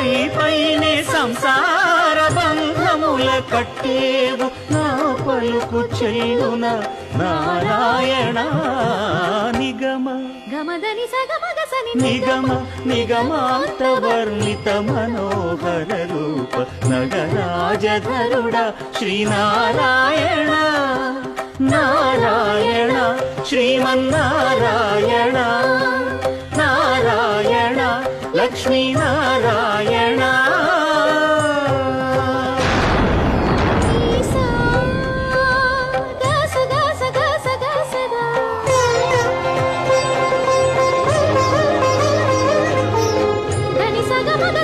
నీపైనే సంసార బంధముల కట్టేవు నా పలుకు చెల్లున నారాయణ నిగమ గమదని సగమగసని నిగమ నిగమాంత వర్ణిత మనోహర రూప నగరాజధరుడ శ్రీనారాయణ నారాయణ శ్రీమన్నారాయణ నారాయణ లక్ష్మీనారాయణ సగమగ